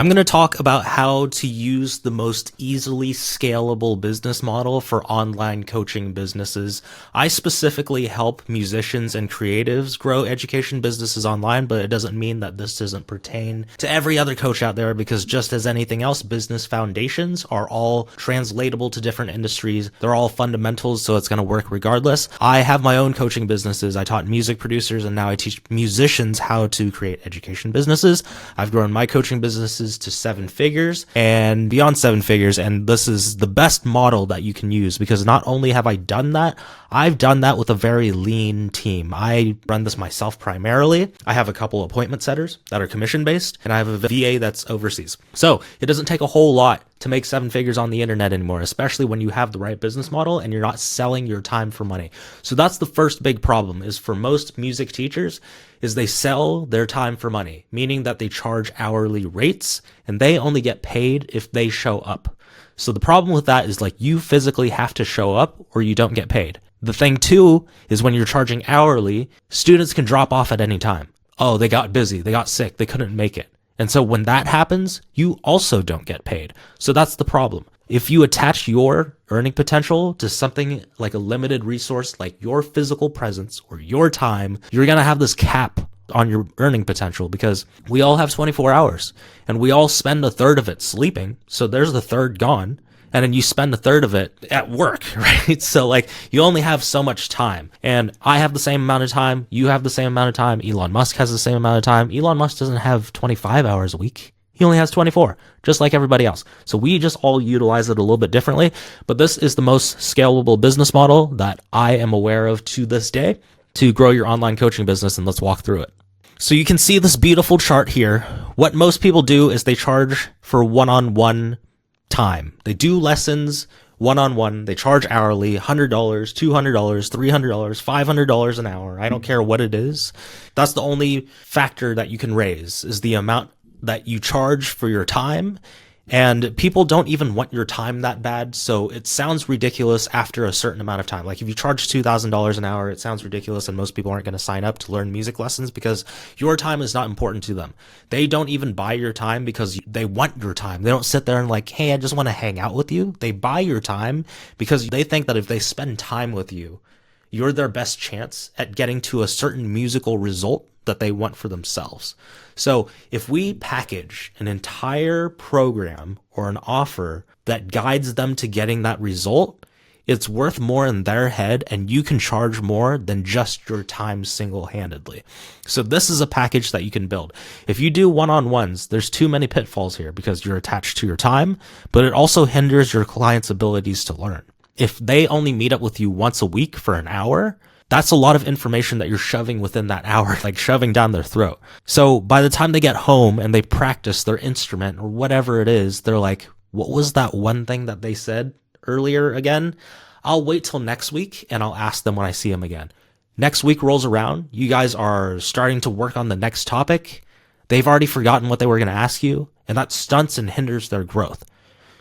I'm going to talk about how to use the most easily scalable business model for online coaching businesses. I specifically help musicians and creatives grow education businesses online, but it doesn't mean that this doesn't pertain to every other coach out there, because just as anything else, business foundations are all translatable to different industries. They're all fundamentals, so it's going to work regardless. I have my own coaching businesses. I taught music producers, and now I teach musicians how to create education businesses. I've grown my coaching businesses to 7 figures and beyond 7 figures. And this is the best model that you can use, because not only have I done that, I've done that with a very lean team. I run this myself primarily. I have a couple appointment setters that are commission based, and I have a VA that's overseas. So it doesn't take a whole lot to make 7 figures on the internet anymore, especially when you have the right business model and you're not selling your time for money. So that's the first big problem, is for most music teachers is they sell their time for money, meaning that they charge hourly rates and they only get paid if they show up. So the problem with that is, like, you physically have to show up or you don't get paid. The thing too is, when you're charging hourly, students can drop off at any time. Oh, they got busy, they got sick, they couldn't make it. And so when that happens, you also don't get paid. So that's the problem. If you attach your earning potential to something like a limited resource, like your physical presence or your time, you're going to have this cap on your earning potential, because we all have 24 hours and we all spend a third of it sleeping. So there's the third gone. And then you spend a third of it at work, right? So, like, you only have so much time. And I have the same amount of time. You have the same amount of time. Elon Musk has the same amount of time. Elon Musk doesn't have 25 hours a week. He only has 24, just like everybody else. So we just all utilize it a little bit differently. But this is the most scalable business model that I am aware of to this day to grow your online coaching business. And let's walk through it. So you can see this beautiful chart here. What most people do is they charge for one-on-one time. They do lessons one-on-one. They charge hourly, $100, $200, $300, $500 an hour. I don't care what it is. That's the only factor that you can raise, is the amount that you charge for your time. And people don't even want your time that bad. So it sounds ridiculous after a certain amount of time. Like, if you charge $2,000 an hour, it sounds ridiculous, and most people aren't going to sign up to learn music lessons, because your time is not important to them. They don't even buy your time because they want your time. They don't sit there and like, hey, I just want to hang out with you. They buy your time because they think that if they spend time with you, you're their best chance at getting to a certain musical result that they want for themselves. So if we package an entire program or an offer that guides them to getting that result, it's worth more in their head, and you can charge more than just your time single-handedly. So this is a package that you can build. If you do one-on-ones, there's too many pitfalls here, because you're attached to your time, but it also hinders your client's abilities to learn. If they only meet up with you once a week for an hour, that's a lot of information that you're shoving within that hour, like shoving down their throat. So by the time they get home and they practice their instrument or whatever it is, they're like, what was that one thing that they said earlier again? I'll wait till next week and I'll ask them when I see them again. Next week rolls around. You guys are starting to work on the next topic. They've already forgotten what they were going to ask you, and that stunts and hinders their growth.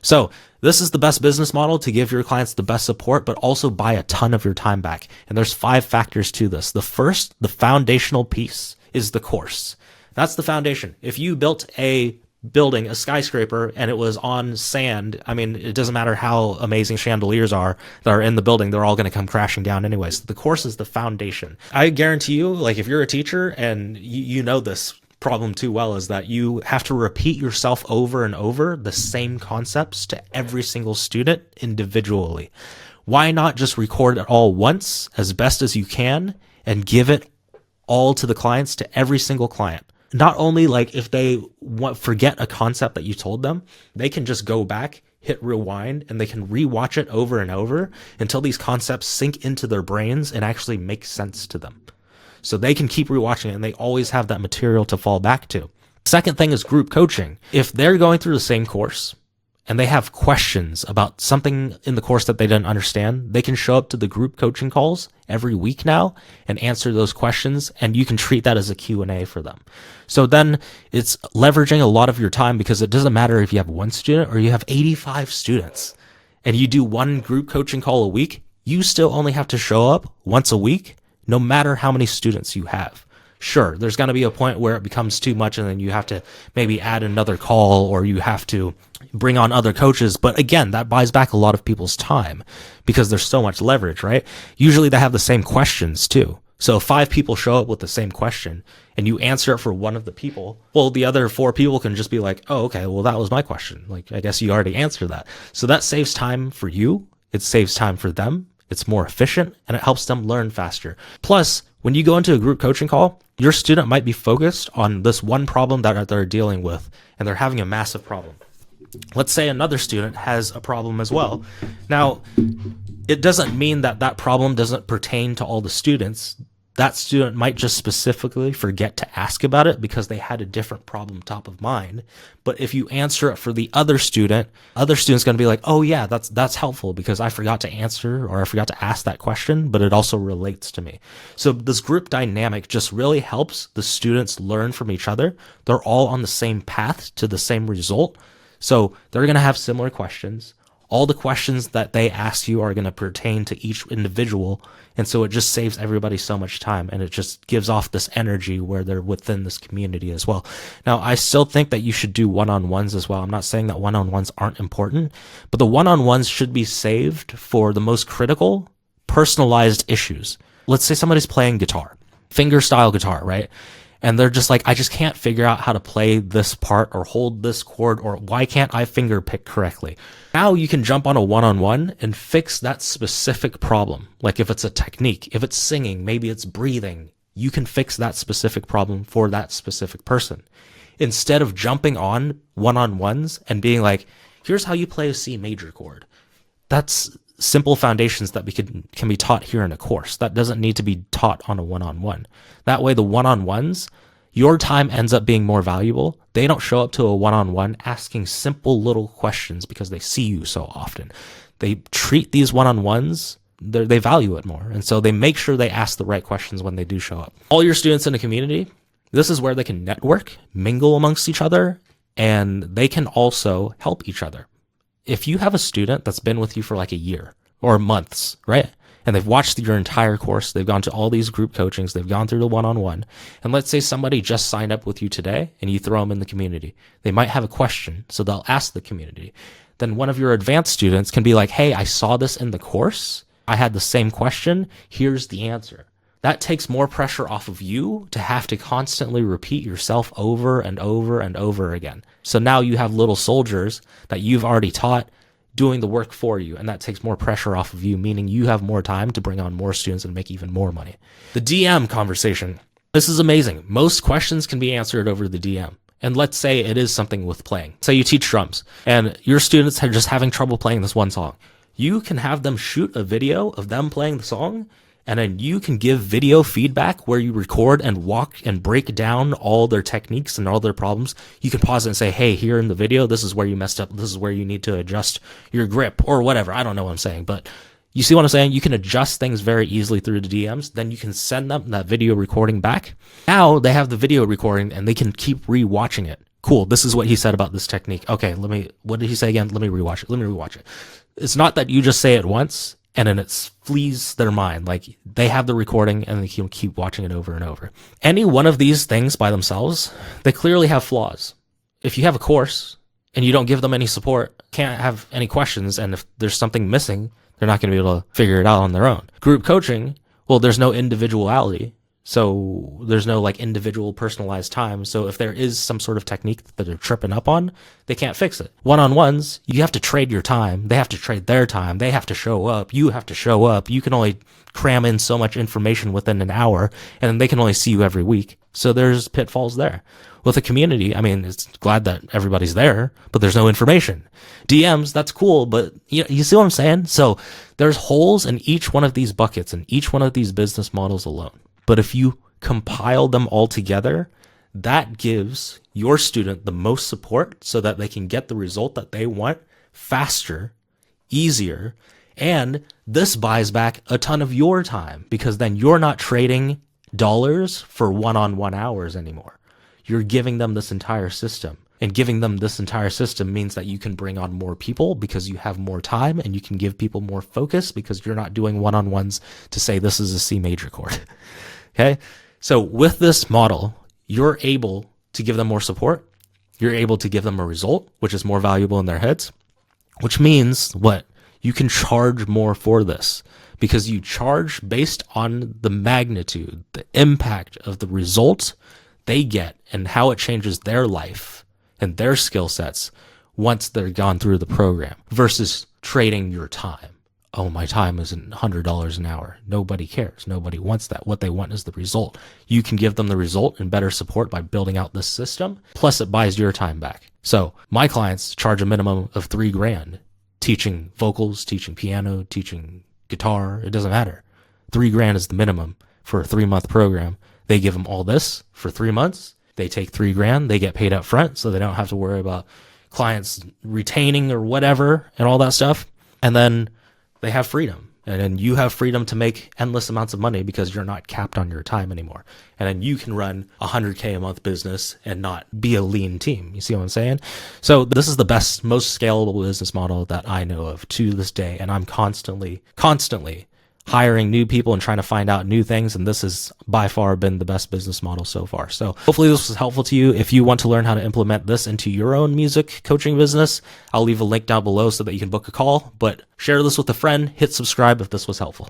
So this is the best business model to give your clients the best support, but also buy a ton of your time back. And there's 5 factors to this. The first, the foundational piece, is the course. That's the foundation. If you built a building, a skyscraper, and it was on sand, I mean, it doesn't matter how amazing chandeliers are that are in the building, they're all going to come crashing down anyways. The course is the foundation. I guarantee you, like, if you're a teacher and you know this problem too well, is that you have to repeat yourself over and over the same concepts to every single student individually. Why not just record it all once as best as you can and give it all to the clients, to every single client? Not only, like, if they forget a concept that you told them, they can just go back, hit rewind, and they can rewatch it over and over until these concepts sink into their brains and actually make sense to them. So they can keep rewatching it, and they always have that material to fall back to. Second thing is group coaching. If they're going through the same course and they have questions about something in the course that they didn't understand, they can show up to the group coaching calls every week now and answer those questions, and you can treat that as a Q&A for them. So then it's leveraging a lot of your time, because it doesn't matter if you have 1 student or you have 85 students and you do 1 group coaching call a week, you still only have to show up once a week, no matter how many students you have. Sure, there's going to be a point where it becomes too much and then you have to maybe add another call or you have to bring on other coaches. But again, that buys back a lot of people's time because there's so much leverage, right? Usually they have the same questions too. So if 5 people show up with the same question and you answer it for one of the people, well, the other 4 people can just be like, oh, okay, well, that was my question. Like, I guess you already answered that. So that saves time for you. It saves time for them. It's more efficient and it helps them learn faster. Plus, when you go into a group coaching call, your student might be focused on this one problem that they're dealing with and they're having a massive problem. Let's say another student has a problem as well. Now, it doesn't mean that that problem doesn't pertain to all the students. That student might just specifically forget to ask about it because they had a different problem top of mind. But if you answer it for the other student's going to be like, oh yeah, that's helpful because I forgot to answer or I forgot to ask that question, but it also relates to me. So this group dynamic just really helps the students learn from each other. They're all on the same path to the same result. So they're going to have similar questions. All the questions that they ask you are going to pertain to each individual. And so it just saves everybody so much time and it just gives off this energy where they're within this community as well. Now, I still think that you should do one-on-ones as well. I'm not saying that one-on-ones aren't important, but the one-on-ones should be saved for the most critical, personalized issues. Let's say somebody's playing guitar, fingerstyle guitar, right? And they're just like, I just can't figure out how to play this part or hold this chord, or why can't I finger pick correctly? Now you can jump on a one-on-one and fix that specific problem. Like if it's a technique, if it's singing, maybe it's breathing, you can fix that specific problem for that specific person. Instead of jumping on one-on-ones and being like, here's how you play a C major chord. That's simple foundations that can be taught here in a course. That doesn't need to be taught on a one-on-one. That way the one-on-ones, your time ends up being more valuable. They don't show up to a one-on-one asking simple little questions because they see you so often. They treat these one-on-ones, they value it more. And so they make sure they ask the right questions when they do show up. All your students in a community, this is where they can network, mingle amongst each other, and they can also help each other. If you have a student that's been with you for like a year or months, right? And they've watched your entire course, they've gone to all these group coachings, they've gone through the one-on-one, and let's say somebody just signed up with you today and you throw them in the community. They might have a question, so they'll ask the community. Then one of your advanced students can be like, hey, I saw this in the course. I had the same question. Here's the answer. That takes more pressure off of you to have to constantly repeat yourself over and over and over again. So now you have little soldiers that you've already taught doing the work for you, and that takes more pressure off of you, meaning you have more time to bring on more students and make even more money. The DM conversation. This is amazing. Most questions can be answered over the DM. And let's say it is something with playing. Say you teach drums and your students are just having trouble playing this one song. You can have them shoot a video of them playing the song, and then you can give video feedback where you record and walk and break down all their techniques and all their problems. You can pause it and say, hey, here in the video, this is where you messed up. This is where you need to adjust your grip or whatever. I don't know what I'm saying, but you see what I'm saying? You can adjust things very easily through the DMs. Then you can send them that video recording back. Now they have the video recording and they can keep rewatching it. Cool. This is what he said about this technique. Okay, what did he say again? Let me rewatch it. It's not that you just say it once and then it flees their mind. Like they have the recording and they can keep watching it over and over. Any one of these things by themselves, they clearly have flaws. If you have a course and you don't give them any support, can't have any questions, and if there's something missing, they're not going to be able to figure it out on their own. Group coaching, well, there's no individuality. So there's no like individual personalized time. So if there is some sort of technique that they're tripping up on, they can't fix it. One-on-ones, you have to trade your time. They have to trade their time. They have to show up. You have to show up. You can only cram in so much information within an hour, and they can only see you every week. So there's pitfalls there. With a community, I mean, it's glad that everybody's there, but there's no information. DMs, that's cool, but you see what I'm saying? So there's holes in each one of these buckets and each one of these business models alone. But if you compile them all together, that gives your student the most support so that they can get the result that they want faster, easier, and this buys back a ton of your time because then you're not trading dollars for one-on-one hours anymore. You're giving them this entire system. And giving them this entire system means that you can bring on more people because you have more time, and you can give people more focus because you're not doing one-on-ones to say this is a C major chord. Okay? So with this model, you're able to give them more support. You're able to give them a result, which is more valuable in their heads, which means what? You can charge more for this because you charge based on the magnitude, the impact of the result they get and how it changes their life and their skill sets once they're gone through the program versus trading your time. Oh, my time is $100 an hour. Nobody cares. Nobody wants that. What they want is the result. You can give them the result and better support by building out this system. Plus it buys your time back. So my clients charge a minimum of $3,000 teaching vocals, teaching piano, teaching guitar. It doesn't matter. $3,000 is the minimum for a 3-month program. They give them all this for 3 months. They take $3,000. They get paid up front, so they don't have to worry about clients retaining or whatever and all that stuff. And then they have freedom. And then you have freedom to make endless amounts of money because you're not capped on your time anymore. And then you can run a $100K a month business and not be a lean team. You see what I'm saying? So this is the best, most scalable business model that I know of to this day. And I'm constantly hiring new people and trying to find out new things. And this has by far been the best business model so far. So hopefully this was helpful to you. If you want to learn how to implement this into your own music coaching business, I'll leave a link down below so that you can book a call, but share this with a friend, hit subscribe if this was helpful.